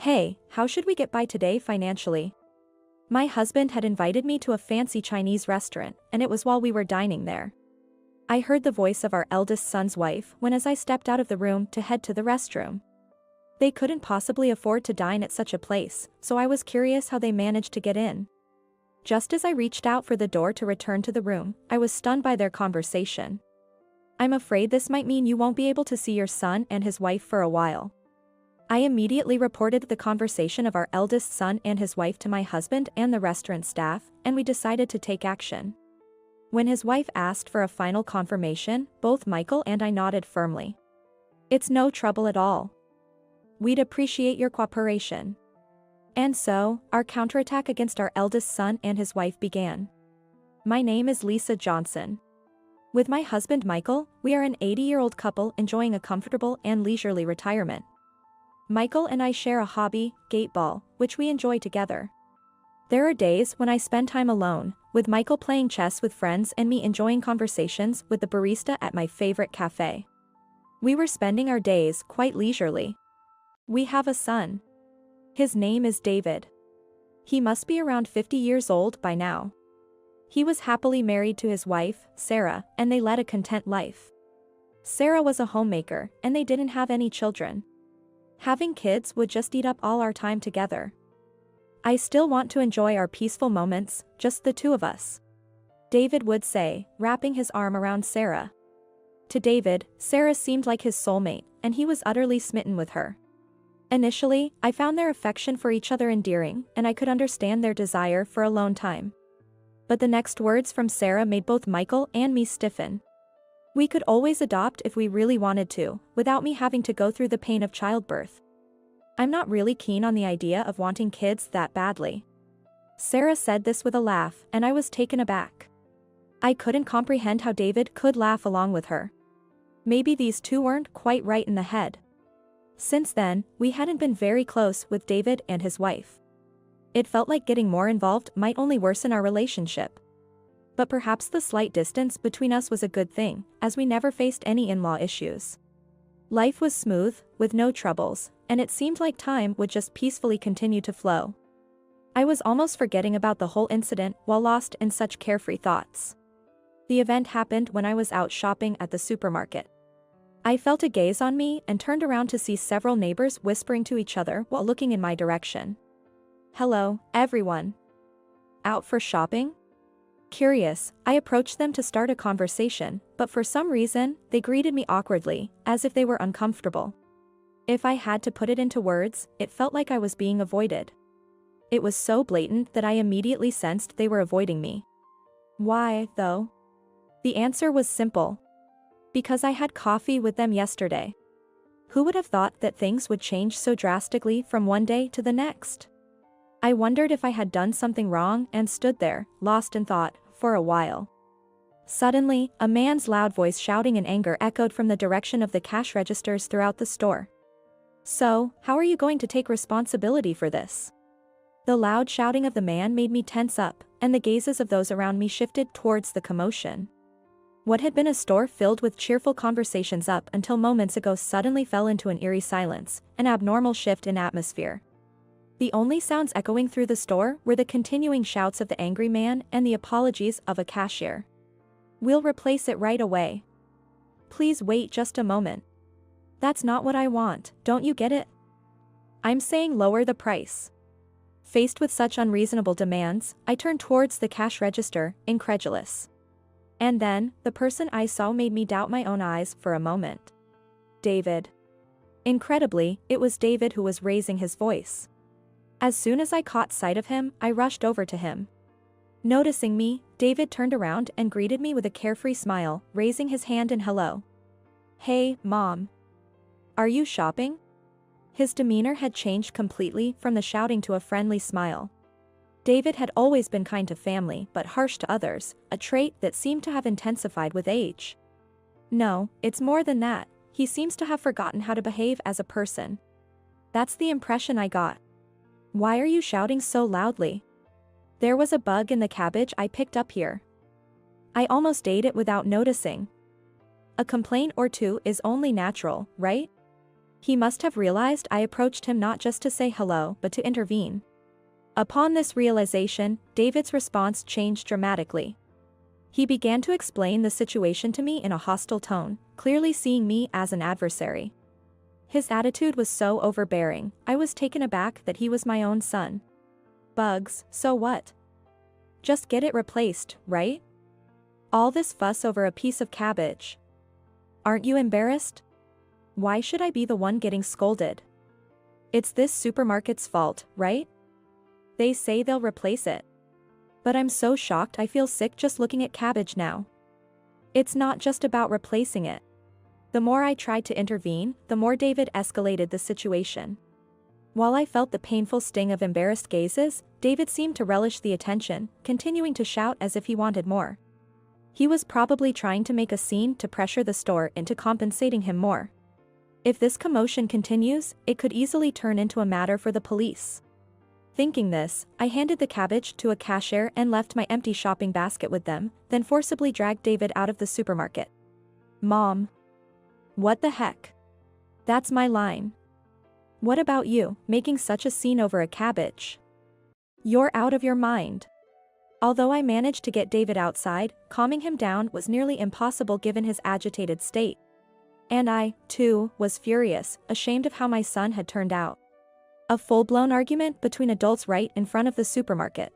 Hey, how should we get by today financially? My husband had invited me to a fancy Chinese restaurant, and it was while we were dining there. I heard the voice of our eldest son's wife when as I stepped out of the room to head to the restroom. They couldn't possibly afford to dine at such a place, so I was curious how they managed to get in. Just as I reached out for the door to return to the room, I was stunned by their conversation. I'm afraid this might mean you won't be able to see your son and his wife for a while. I immediately reported the conversation of our eldest son and his wife to my husband and the restaurant staff, and we decided to take action. When his wife asked for a final confirmation, both Michael and I nodded firmly. It's no trouble at all. We'd appreciate your cooperation. And so, our counterattack against our eldest son and his wife began. My name is Lisa Johnson. With my husband Michael, we are an 80-year-old couple enjoying a comfortable and leisurely retirement. Michael and I share a hobby, gateball, which we enjoy together. There are days when I spend time alone, with Michael playing chess with friends and me enjoying conversations with the barista at my favorite cafe. We were spending our days quite leisurely. We have a son. His name is David. He must be around 50 years old by now. He was happily married to his wife, Sarah, and they led a content life. Sarah was a homemaker, and they didn't have any children. Having kids would just eat up all our time together. I still want to enjoy our peaceful moments, just the two of us, David would say, wrapping his arm around Sarah. To David, Sarah seemed like his soulmate, and he was utterly smitten with her. Initially, I found their affection for each other endearing, and I could understand their desire for alone time. But the next words from Sarah made both Michael and me stiffen. We could always adopt if we really wanted to, without me having to go through the pain of childbirth. I'm not really keen on the idea of wanting kids that badly. Sarah said this with a laugh, and I was taken aback. I couldn't comprehend how David could laugh along with her. Maybe these two weren't quite right in the head. Since then, we hadn't been very close with David and his wife. It felt like getting more involved might only worsen our relationship. But perhaps the slight distance between us was a good thing, as we never faced any in-law issues. Life was smooth, with no troubles, and it seemed like time would just peacefully continue to flow. I was almost forgetting about the whole incident while lost in such carefree thoughts. The event happened when I was out shopping at the supermarket. I felt a gaze on me and turned around to see several neighbors whispering to each other while looking in my direction. Hello, everyone. Out for shopping? Curious, I approached them to start a conversation, but for some reason, they greeted me awkwardly, as if they were uncomfortable. If I had to put it into words, it felt like I was being avoided. It was so blatant that I immediately sensed they were avoiding me. Why, though? The answer was simple. Because I had coffee with them yesterday. Who would have thought that things would change so drastically from one day to the next? I wondered if I had done something wrong and stood there, lost in thought, for a while. Suddenly, a man's loud voice shouting in anger echoed from the direction of the cash registers throughout the store. So, how are you going to take responsibility for this? The loud shouting of the man made me tense up, and the gazes of those around me shifted towards the commotion. What had been a store filled with cheerful conversations up until moments ago suddenly fell into an eerie silence, an abnormal shift in atmosphere. The only sounds echoing through the store were the continuing shouts of the angry man and the apologies of a cashier. We'll replace it right away. Please wait just a moment. That's not what I want, don't you get it? I'm saying lower the price. Faced with such unreasonable demands, I turned towards the cash register, incredulous. And then, the person I saw made me doubt my own eyes for a moment. David. Incredibly, it was David who was raising his voice. As soon as I caught sight of him, I rushed over to him. Noticing me, David turned around and greeted me with a carefree smile, raising his hand in hello. Hey, Mom. Are you shopping? His demeanor had changed completely from the shouting to a friendly smile. David had always been kind to family but harsh to others, a trait that seemed to have intensified with age. No, it's more than that, he seems to have forgotten how to behave as a person. That's the impression I got. Why are you shouting so loudly? There was a bug in the cabbage I picked up here. I almost ate it without noticing. A complaint or two is only natural, right? He must have realized I approached him not just to say hello but to intervene. Upon this realization, David's response changed dramatically. He began to explain the situation to me in a hostile tone, clearly seeing me as an adversary. His attitude was so overbearing, I was taken aback that he was my own son. Bugs, so what? Just get it replaced, right? All this fuss over a piece of cabbage. Aren't you embarrassed? Why should I be the one getting scolded? It's this supermarket's fault, right? They say they'll replace it. But I'm so shocked I feel sick just looking at cabbage now. It's not just about replacing it. The more I tried to intervene, the more David escalated the situation. While I felt the painful sting of embarrassed gazes, David seemed to relish the attention, continuing to shout as if he wanted more. He was probably trying to make a scene to pressure the store into compensating him more. If this commotion continues, it could easily turn into a matter for the police. Thinking this, I handed the cabbage to a cashier and left my empty shopping basket with them, then forcibly dragged David out of the supermarket. Mom. What the heck? That's my line. What about you, making such a scene over a cabbage? You're out of your mind. Although I managed to get David outside, calming him down was nearly impossible given his agitated state. And I, too, was furious, ashamed of how my son had turned out. A full-blown argument between adults right in front of the supermarket.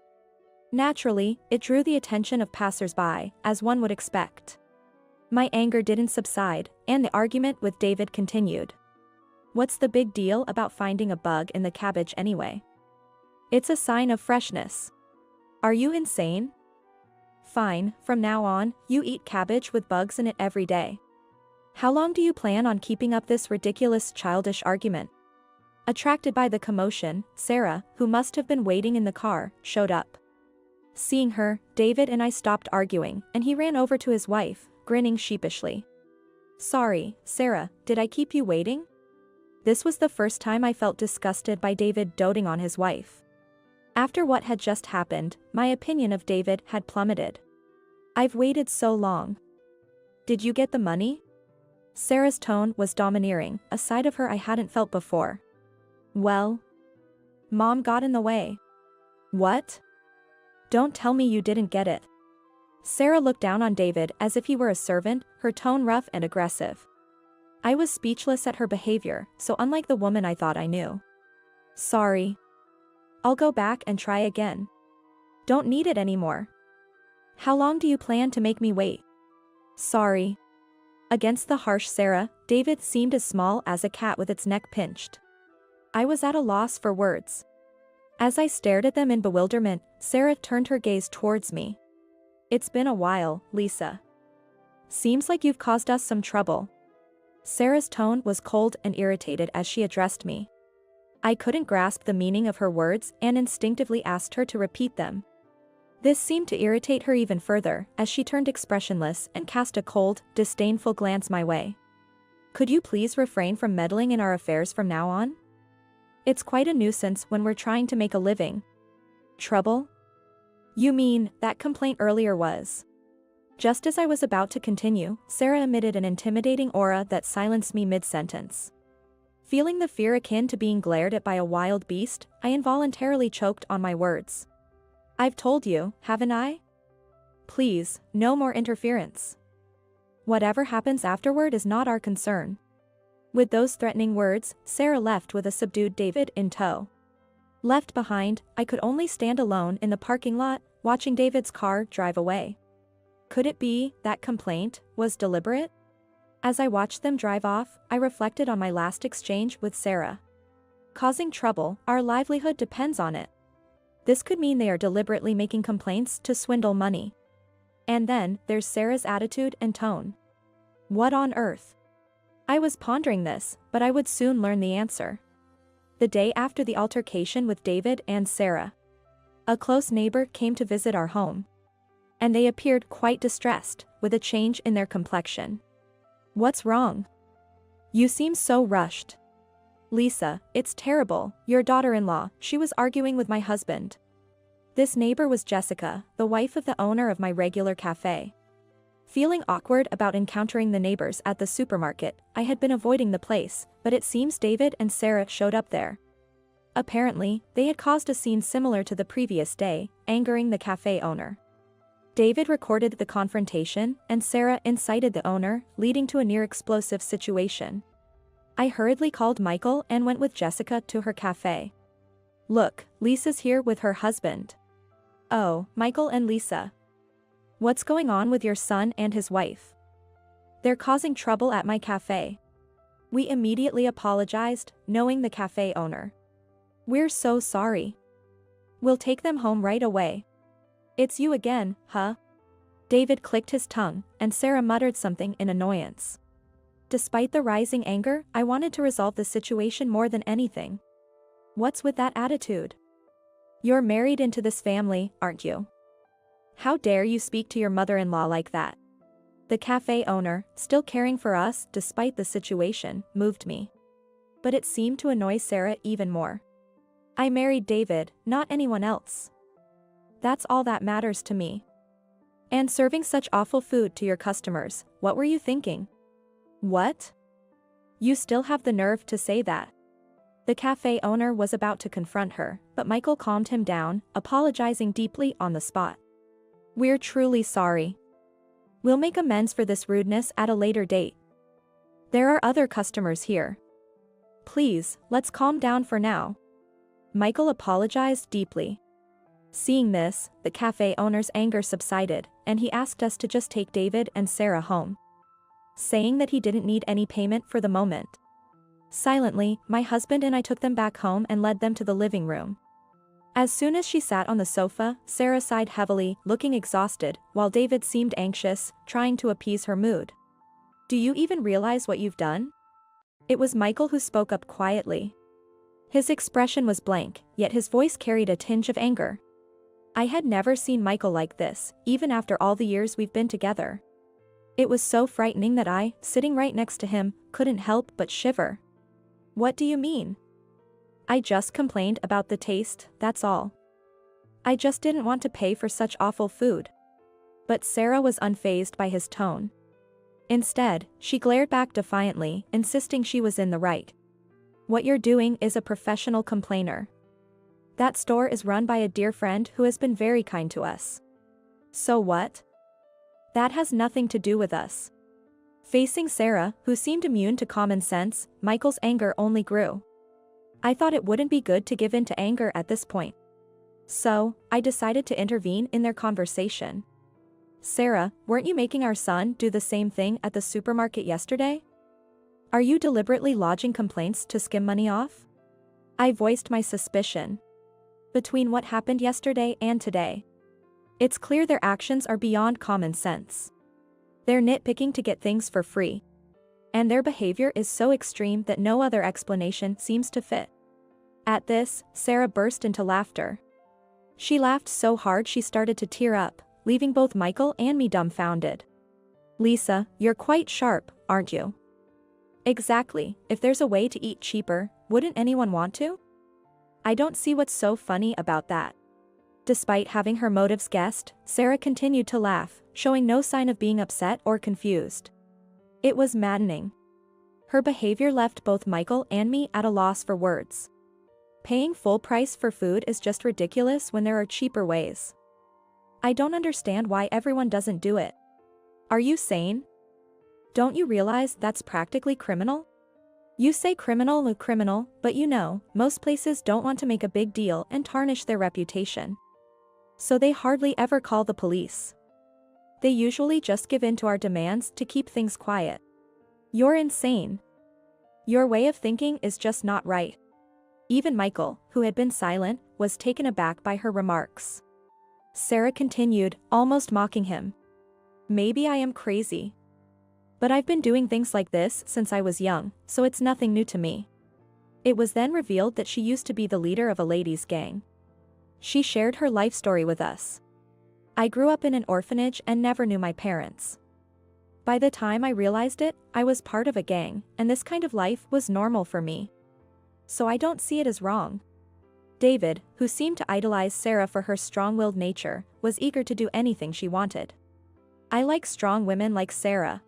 Naturally, it drew the attention of passers-by, as one would expect. My anger didn't subside, and the argument with David continued. What's the big deal about finding a bug in the cabbage anyway? It's a sign of freshness. Are you insane? Fine, from now on, you eat cabbage with bugs in it every day. How long do you plan on keeping up this ridiculous childish argument? Attracted by the commotion, Sarah, who must have been waiting in the car, showed up. Seeing her, David and I stopped arguing, and he ran over to his wife, grinning sheepishly. Sorry, Sarah, did I keep you waiting? This was the first time I felt disgusted by David doting on his wife. After what had just happened, my opinion of David had plummeted. I've waited so long. Did you get the money? Sarah's tone was domineering, a side of her I hadn't felt before. Well, Mom got in the way. What? Don't tell me you didn't get it. Sarah looked down on David as if he were a servant, her tone rough and aggressive. I was speechless at her behavior, so unlike the woman I thought I knew. Sorry. I'll go back and try again. Don't need it anymore. How long do you plan to make me wait? Sorry. Against the harsh Sarah, David seemed as small as a cat with its neck pinched. I was at a loss for words. As I stared at them in bewilderment, Sarah turned her gaze towards me. It's been a while, Lisa. Seems like you've caused us some trouble. Sarah's tone was cold and irritated as she addressed me. I couldn't grasp the meaning of her words and instinctively asked her to repeat them. This seemed to irritate her even further, as she turned expressionless and cast a cold, disdainful glance my way. Could you please refrain from meddling in our affairs from now on? It's quite a nuisance when we're trying to make a living. Trouble? You mean, that complaint earlier was. Just as I was about to continue, Sarah emitted an intimidating aura that silenced me mid-sentence. Feeling the fear akin to being glared at by a wild beast, I involuntarily choked on my words. I've told you, haven't I? Please, no more interference. Whatever happens afterward is not our concern. With those threatening words, Sarah left with a subdued David in tow. Left behind, I could only stand alone in the parking lot, watching David's car drive away. Could it be that complaint was deliberate? As I watched them drive off, I reflected on my last exchange with Sarah. Causing trouble, our livelihood depends on it. This could mean they are deliberately making complaints to swindle money. And then, there's Sarah's attitude and tone. What on earth? I was pondering this, but I would soon learn the answer. The day after the altercation with David and Sarah, a close neighbor came to visit our home. And they appeared quite distressed, with a change in their complexion. What's wrong? You seem so rushed. Lisa, it's terrible, your daughter-in-law, she was arguing with my husband. This neighbor was Jessica, the wife of the owner of my regular cafe. Feeling awkward about encountering the neighbors at the supermarket, I had been avoiding the place, but it seems David and Sarah showed up there. Apparently, they had caused a scene similar to the previous day, angering the cafe owner. David recorded the confrontation, and Sarah incited the owner, leading to a near-explosive situation. I hurriedly called Michael and went with Jessica to her cafe. Look, Lisa's here with her husband. Oh, Michael and Lisa. What's going on with your son and his wife? They're causing trouble at my cafe. We immediately apologized, knowing the cafe owner. We're so sorry. We'll take them home right away. It's you again, huh? David clicked his tongue, and Sarah muttered something in annoyance. Despite the rising anger, I wanted to resolve the situation more than anything. What's with that attitude? You're married into this family, aren't you? How dare you speak to your mother-in-law like that? The cafe owner, still caring for us despite the situation, moved me. But it seemed to annoy Sarah even more. I married David, not anyone else. That's all that matters to me. And serving such awful food to your customers, what were you thinking? What? You still have the nerve to say that? The cafe owner was about to confront her, but Michael calmed him down, apologizing deeply on the spot. We're truly sorry. We'll make amends for this rudeness at a later date. There are other customers here. Please, let's calm down for now. Michael apologized deeply. Seeing this, the cafe owner's anger subsided, and he asked us to just take David and Sarah home, saying that he didn't need any payment for the moment. Silently, my husband and I took them back home and led them to the living room. As soon as she sat on the sofa, Sarah sighed heavily, looking exhausted, while David seemed anxious, trying to appease her mood. Do you even realize what you've done? It was Michael who spoke up quietly. His expression was blank, yet his voice carried a tinge of anger. I had never seen Michael like this, even after all the years we've been together. It was so frightening that I, sitting right next to him, couldn't help but shiver. What do you mean? I just complained about the taste, that's all. I just didn't want to pay for such awful food. But Sarah was unfazed by his tone. Instead, she glared back defiantly, insisting she was in the right. What you're doing is a professional complainer. That store is run by a dear friend who has been very kind to us. So what? That has nothing to do with us. Facing Sarah, who seemed immune to common sense, Michael's anger only grew. I thought it wouldn't be good to give in to anger at this point. So, I decided to intervene in their conversation. Sarah, weren't you making our son do the same thing at the supermarket yesterday? Are you deliberately lodging complaints to skim money off? I voiced my suspicion. Between what happened yesterday and today, it's clear their actions are beyond common sense. They're nitpicking to get things for free. And their behavior is so extreme that no other explanation seems to fit. At this, Sarah burst into laughter. She laughed so hard she started to tear up, leaving both Michael and me dumbfounded. Lisa, you're quite sharp, aren't you? Exactly, if there's a way to eat cheaper, wouldn't anyone want to? I don't see what's so funny about that. Despite having her motives guessed, Sarah continued to laugh, showing no sign of being upset or confused. It was maddening. Her behavior left both Michael and me at a loss for words. Paying full price for food is just ridiculous when there are cheaper ways. I don't understand why everyone doesn't do it. Are you sane? Don't you realize that's practically criminal? You say criminal, but you know, most places don't want to make a big deal and tarnish their reputation. So they hardly ever call the police. They usually just give in to our demands to keep things quiet. You're insane. Your way of thinking is just not right. Even Michael, who had been silent, was taken aback by her remarks. Sarah continued, almost mocking him. Maybe I am crazy. But I've been doing things like this since I was young, so it's nothing new to me. It was then revealed that she used to be the leader of a ladies' gang. She shared her life story with us. I grew up in an orphanage and never knew my parents. By the time I realized it, I was part of a gang, and this kind of life was normal for me. So I don't see it as wrong. David, who seemed to idolize Sarah for her strong-willed nature, was eager to do anything she wanted. I like strong women like Sarah.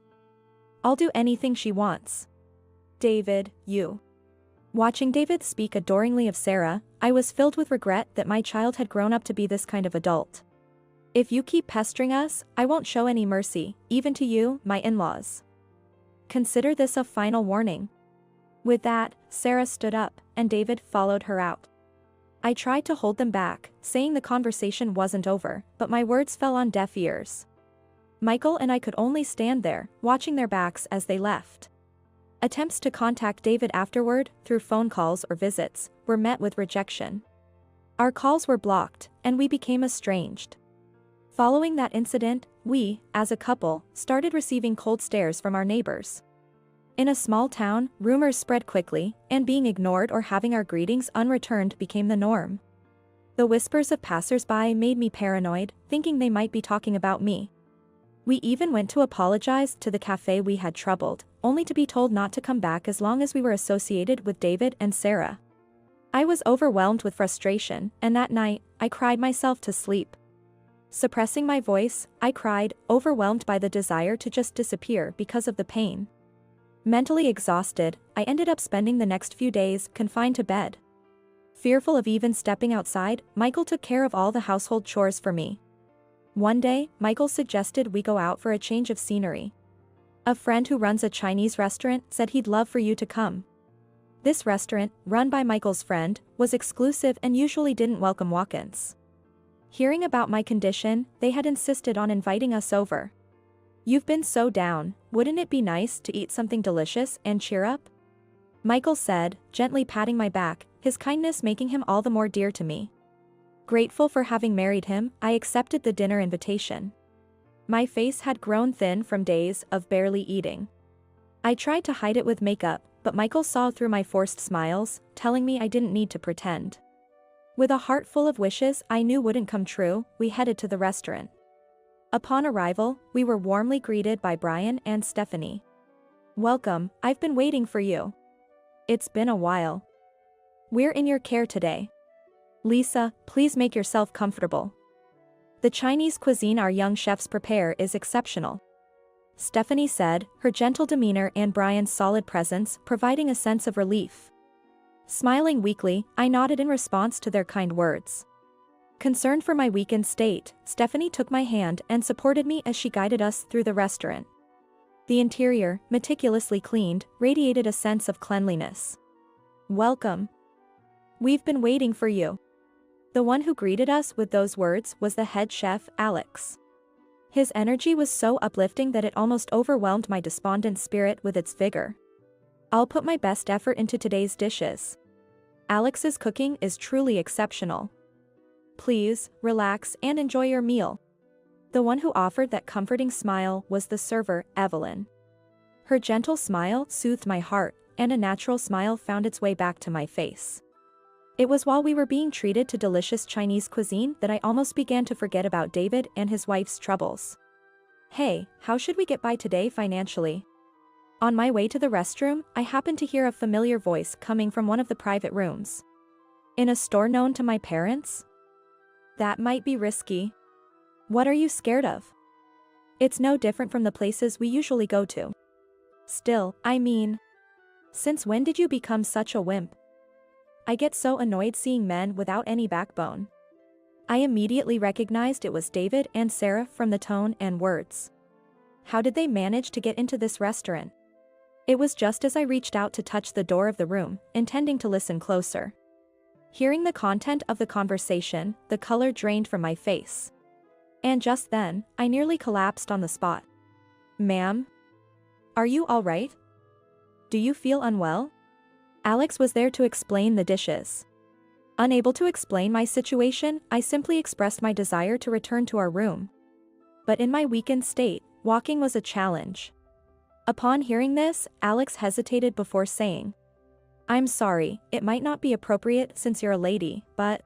I'll do anything she wants. David, you. Watching David speak adoringly of Sarah, I was filled with regret that my child had grown up to be this kind of adult. If you keep pestering us, I won't show any mercy, even to you, my in-laws. Consider this a final warning. With that, Sarah stood up, and David followed her out. I tried to hold them back, saying the conversation wasn't over, but my words fell on deaf ears. Michael and I could only stand there, watching their backs as they left. Attempts to contact David afterward, through phone calls or visits, were met with rejection. Our calls were blocked, and we became estranged. Following that incident, we, as a couple, started receiving cold stares from our neighbors. In a small town, rumors spread quickly, and being ignored or having our greetings unreturned became the norm. The whispers of passers-by made me paranoid, thinking they might be talking about me. We even went to apologize to the cafe we had troubled, only to be told not to come back as long as we were associated with David and Sarah. I was overwhelmed with frustration, and that night, I cried myself to sleep. Suppressing my voice, I cried, overwhelmed by the desire to just disappear because of the pain. Mentally exhausted, I ended up spending the next few days confined to bed. Fearful of even stepping outside, Michael took care of all the household chores for me. One day, Michael suggested we go out for a change of scenery. A friend who runs a Chinese restaurant said he'd love for you to come. This restaurant, run by Michael's friend, was exclusive and usually didn't welcome walk-ins. Hearing about my condition, they had insisted on inviting us over. You've been so down, wouldn't it be nice to eat something delicious and cheer up? Michael said, gently patting my back, his kindness making him all the more dear to me. Grateful for having married him, I accepted the dinner invitation. My face had grown thin from days of barely eating. I tried to hide it with makeup, but Michael saw through my forced smiles, telling me I didn't need to pretend. With a heart full of wishes I knew wouldn't come true, we headed to the restaurant. Upon arrival, we were warmly greeted by Brian and Stephanie. Welcome, I've been waiting for you. It's been a while. We're in your care today. Lisa, please make yourself comfortable. The Chinese cuisine our young chefs prepare is exceptional. Stephanie said, her gentle demeanor and Brian's solid presence providing a sense of relief. Smiling weakly, I nodded in response to their kind words. Concerned for my weakened state, Stephanie took my hand and supported me as she guided us through the restaurant. The interior, meticulously cleaned, radiated a sense of cleanliness. Welcome. We've been waiting for you. The one who greeted us with those words was the head chef, Alex. His energy was so uplifting that it almost overwhelmed my despondent spirit with its vigor. I'll put my best effort into today's dishes. Alex's cooking is truly exceptional. Please, relax and enjoy your meal. The one who offered that comforting smile was the server, Evelyn. Her gentle smile soothed my heart, and a natural smile found its way back to my face. It was while we were being treated to delicious Chinese cuisine that I almost began to forget about David and his wife's troubles. Hey, how should we get by today financially? On my way to the restroom, I happened to hear a familiar voice coming from one of the private rooms. In a store known to my parents? That might be risky. What are you scared of? It's no different from the places we usually go to. Still, I mean, since when did you become such a wimp? I get so annoyed seeing men without any backbone. I immediately recognized it was David and Sarah from the tone and words. How did they manage to get into this restaurant? It was just as I reached out to touch the door of the room, intending to listen closer. Hearing the content of the conversation, the color drained from my face. And just then, I nearly collapsed on the spot. Ma'am? Are you all right? Do you feel unwell? Alex was there to explain the dishes. Unable to explain my situation, I simply expressed my desire to return to our room. But in my weakened state, walking was a challenge. Upon hearing this, Alex hesitated before saying, I'm sorry, it might not be appropriate since you're a lady, but...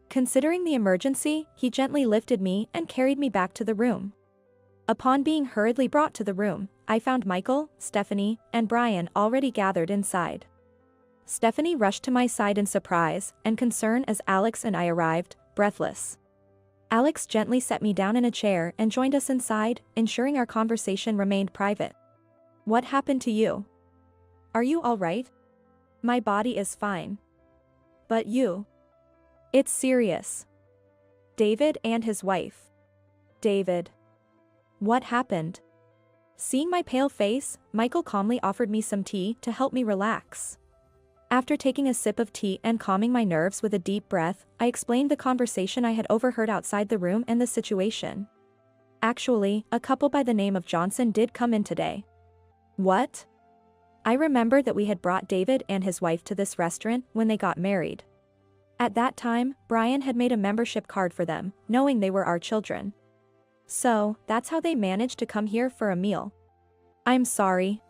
Considering the emergency, he gently lifted me and carried me back to the room. Upon being hurriedly brought to the room, I found Michael, Stephanie, and Brian already gathered inside. Stephanie rushed to my side in surprise and concern as Alex and I arrived, breathless. Alex gently set me down in a chair and joined us inside, ensuring our conversation remained private. What happened to you? Are you all right? My body is fine. But you? It's serious. David and his wife. David. What happened? Seeing my pale face, Michael calmly offered me some tea to help me relax. After taking a sip of tea and calming my nerves with a deep breath, I explained the conversation I had overheard outside the room and the situation. Actually, a couple by the name of Johnson did come in today. What? I remember that we had brought David and his wife to this restaurant when they got married. At that time, Brian had made a membership card for them, knowing they were our children. So, that's how they managed to come here for a meal. I'm sorry.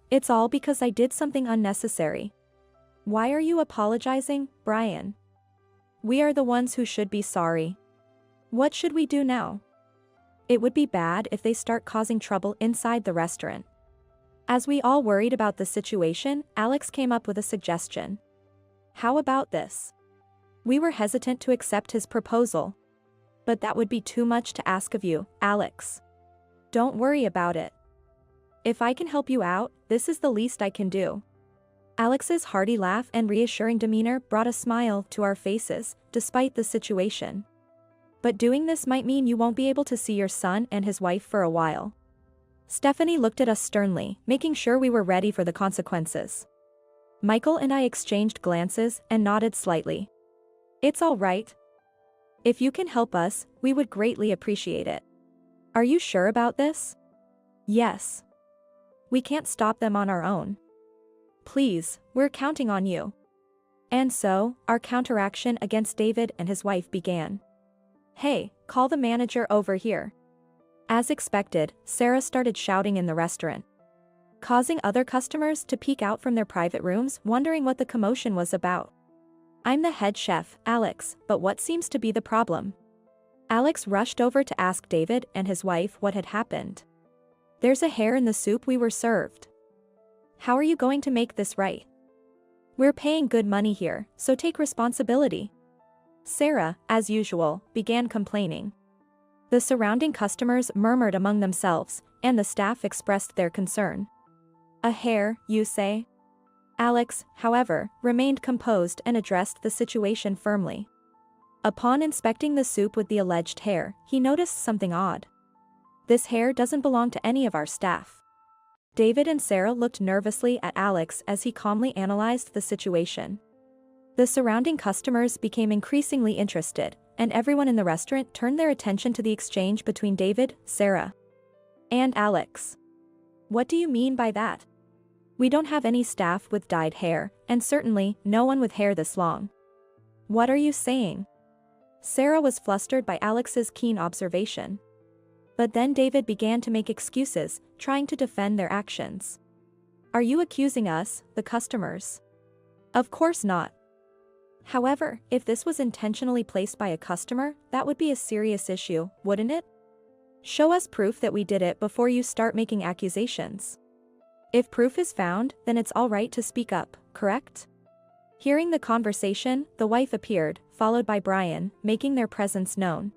It's all because I did something unnecessary. Why are you apologizing, Brian? We are the ones who should be sorry. What should we do now? It would be bad if they start causing trouble inside the restaurant. As we all worried about the situation, Alex came up with a suggestion. How about this? We were hesitant to accept his proposal. But that would be too much to ask of you, Alex. Don't worry about it. If I can help you out, this is the least I can do. Alex's hearty laugh and reassuring demeanor brought a smile to our faces, despite the situation. But doing this might mean you won't be able to see your son and his wife for a while. Stephanie looked at us sternly, making sure we were ready for the consequences. Michael and I exchanged glances and nodded slightly. It's all right. If you can help us, we would greatly appreciate it. Are you sure about this? Yes. We can't stop them on our own. Please, we're counting on you. And so, our counteraction against David and his wife began. Hey, call the manager over here. As expected, Sarah started shouting in the restaurant, causing other customers to peek out from their private rooms, wondering what the commotion was about. I'm the head chef, Alex, but what seems to be the problem? Alex rushed over to ask David and his wife what had happened. There's a hair in the soup we were served. How are you going to make this right? We're paying good money here, so take responsibility. Sarah, as usual, began complaining. The surrounding customers murmured among themselves, and the staff expressed their concern. A hair, you say? Alex, however, remained composed and addressed the situation firmly. Upon inspecting the soup with the alleged hair, he noticed something odd. This hair doesn't belong to any of our staff. David and Sarah looked nervously at Alex as he calmly analyzed the situation. The surrounding customers became increasingly interested, and everyone in the restaurant turned their attention to the exchange between David, Sarah, and Alex. What do you mean by that? We don't have any staff with dyed hair, and certainly no one with hair this long. What are you saying? Sarah was flustered by Alex's keen observation. But then David began to make excuses, trying to defend their actions. Are you accusing us, the customers? Of course not. However, if this was intentionally placed by a customer, that would be a serious issue, wouldn't it? Show us proof that we did it before you start making accusations. If proof is found, then it's all right to speak up, correct? Hearing the conversation, the wife appeared, followed by Brian, making their presence known.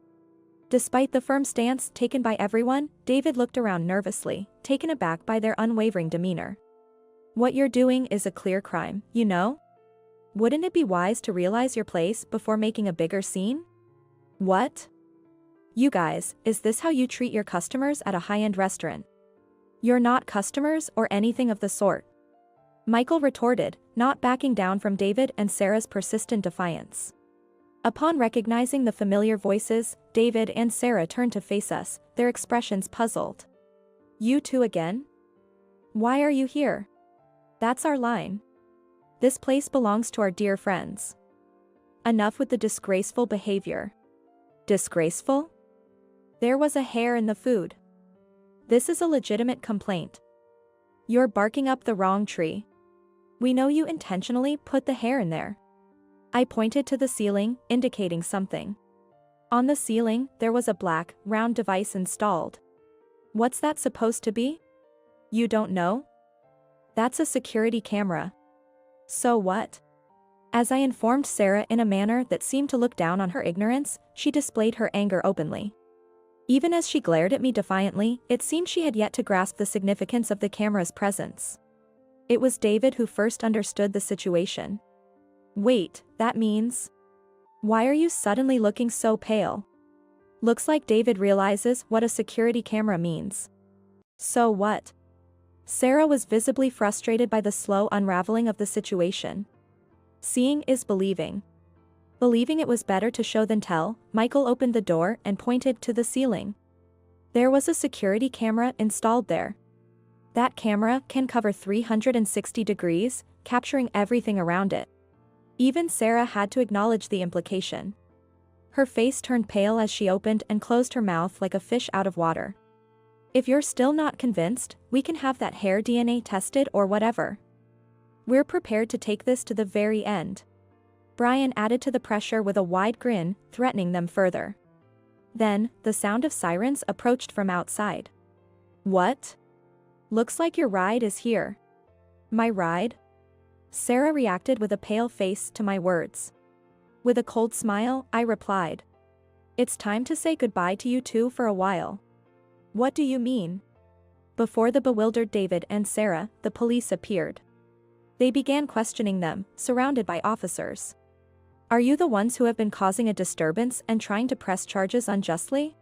Despite the firm stance taken by everyone, David looked around nervously, taken aback by their unwavering demeanor. What you're doing is a clear crime, you know? Wouldn't it be wise to realize your place before making a bigger scene? What? You guys, is this how you treat your customers at a high-end restaurant? You're not customers or anything of the sort. Michael retorted, not backing down from David and Sarah's persistent defiance. Upon recognizing the familiar voices, David and Sarah turned to face us, their expressions puzzled. You two again? Why are you here? That's our line. This place belongs to our dear friends. Enough with the disgraceful behavior. Disgraceful? There was a hair in the food. This is a legitimate complaint. You're barking up the wrong tree. We know you intentionally put the hair in there. I pointed to the ceiling, indicating something. On the ceiling, there was a black, round device installed. What's that supposed to be? You don't know? That's a security camera. So what? As I informed Sarah in a manner that seemed to look down on her ignorance, she displayed her anger openly. Even as she glared at me defiantly, it seemed she had yet to grasp the significance of the camera's presence. It was David who first understood the situation. Wait, that means? Why are you suddenly looking so pale? Looks like David realizes what a security camera means. So what? Sarah was visibly frustrated by the slow unraveling of the situation. Seeing is believing. Believing it was better to show than tell, Michael opened the door and pointed to the ceiling. There was a security camera installed there. That camera can cover 360 degrees, capturing everything around it. Even Sarah had to acknowledge the implication. Her face turned pale as she opened and closed her mouth like a fish out of water. If you're still not convinced, we can have that hair DNA tested or whatever. We're prepared to take this to the very end. Brian added to the pressure with a wide grin, threatening them further. Then, the sound of sirens approached from outside. What? Looks like your ride is here. My ride? Sarah reacted with a pale face to my words. With a cold smile, I replied. It's time to say goodbye to you two for a while. What do you mean? Before the bewildered David and Sarah, the police appeared. They began questioning them, surrounded by officers. Are you the ones who have been causing a disturbance and trying to press charges unjustly?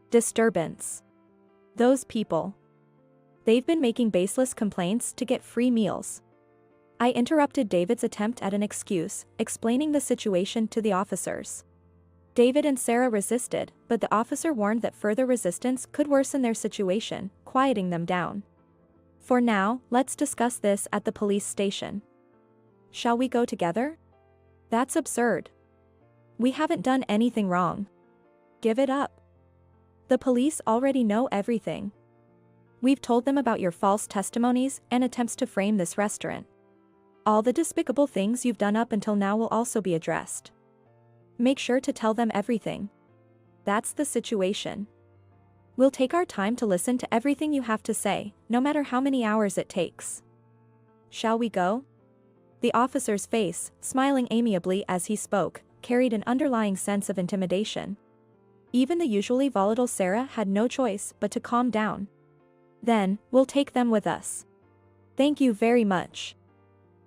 Disturbance. Those people. They've been making baseless complaints to get free meals. I interrupted David's attempt at an excuse, explaining the situation to the officers. David and Sarah resisted, but the officer warned that further resistance could worsen their situation, quieting them down. For now, let's discuss this at the police station. Shall we go together? That's absurd. We haven't done anything wrong. Give it up. The police already know everything. We've told them about your false testimonies and attempts to frame this restaurant. All the despicable things you've done up until now will also be addressed. Make sure to tell them everything. That's the situation. We'll take our time to listen to everything you have to say, no matter how many hours it takes. Shall we go? The officer's face, smiling amiably as he spoke, carried an underlying sense of intimidation. Even the usually volatile Sarah had no choice but to calm down. Then, we'll take them with us. Thank you very much.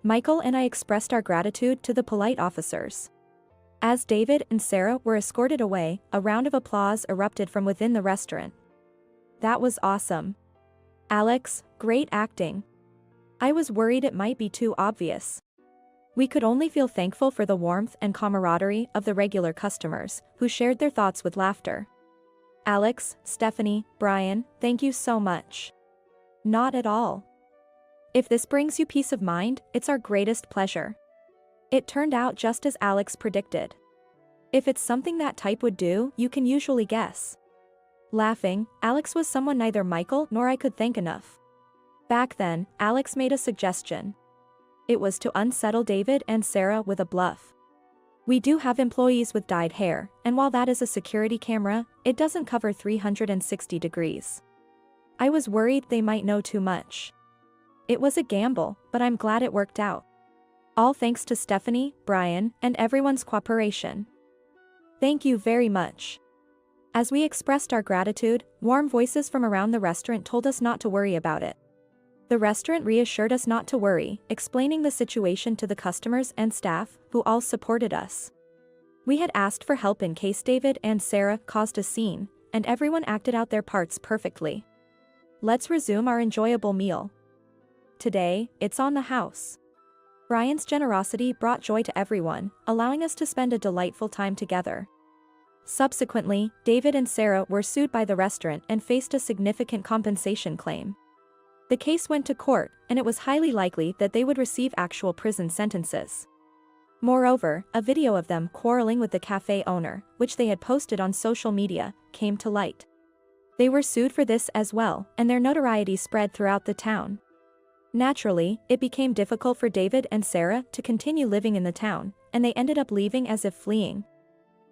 Michael and I expressed our gratitude to the polite officers. As David and Sarah were escorted away, a round of applause erupted from within the restaurant. That was awesome. Alex, great acting. I was worried it might be too obvious. We could only feel thankful for the warmth and camaraderie of the regular customers, who shared their thoughts with laughter. Alex, Stephanie, Brian, thank you so much. Not at all. If this brings you peace of mind, it's our greatest pleasure. It turned out just as Alex predicted. If it's something that type would do, you can usually guess. Laughing, Alex was someone neither Michael nor I could thank enough. Back then, Alex made a suggestion. It was to unsettle David and Sarah with a bluff. We do have employees with dyed hair, and while that is a security camera, it doesn't cover 360 degrees. I was worried they might know too much. It was a gamble, but I'm glad it worked out. All thanks to Stephanie, Brian, and everyone's cooperation. Thank you very much. As we expressed our gratitude, warm voices from around the restaurant told us not to worry about it. The restaurant reassured us not to worry, explaining the situation to the customers and staff, who all supported us. We had asked for help in case David and Sarah caused a scene, and everyone acted out their parts perfectly. Let's resume our enjoyable meal. Today, it's on the house. Brian's generosity brought joy to everyone, allowing us to spend a delightful time together. Subsequently, David and Sarah were sued by the restaurant and faced a significant compensation claim. The case went to court, and it was highly likely that they would receive actual prison sentences. Moreover, a video of them quarreling with the cafe owner, which they had posted on social media, came to light. They were sued for this as well, and their notoriety spread throughout the town. Naturally, it became difficult for David and Sarah to continue living in the town, and they ended up leaving as if fleeing.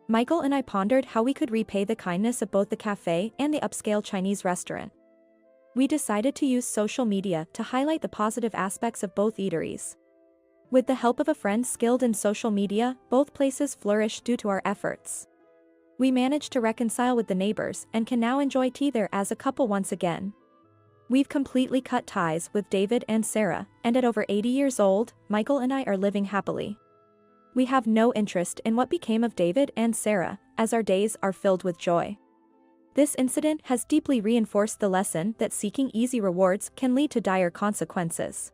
Michael and I pondered how we could repay the kindness of both the cafe and the upscale Chinese restaurant. We decided to use social media to highlight the positive aspects of both eateries. With the help of a friend skilled in social media, both places flourished due to our efforts. We managed to reconcile with the neighbors and can now enjoy tea there as a couple once again. We've completely cut ties with David and Sarah, and at over 80 years old, Michael and I are living happily. We have no interest in what became of David and Sarah, as our days are filled with joy. This incident has deeply reinforced the lesson that seeking easy rewards can lead to dire consequences.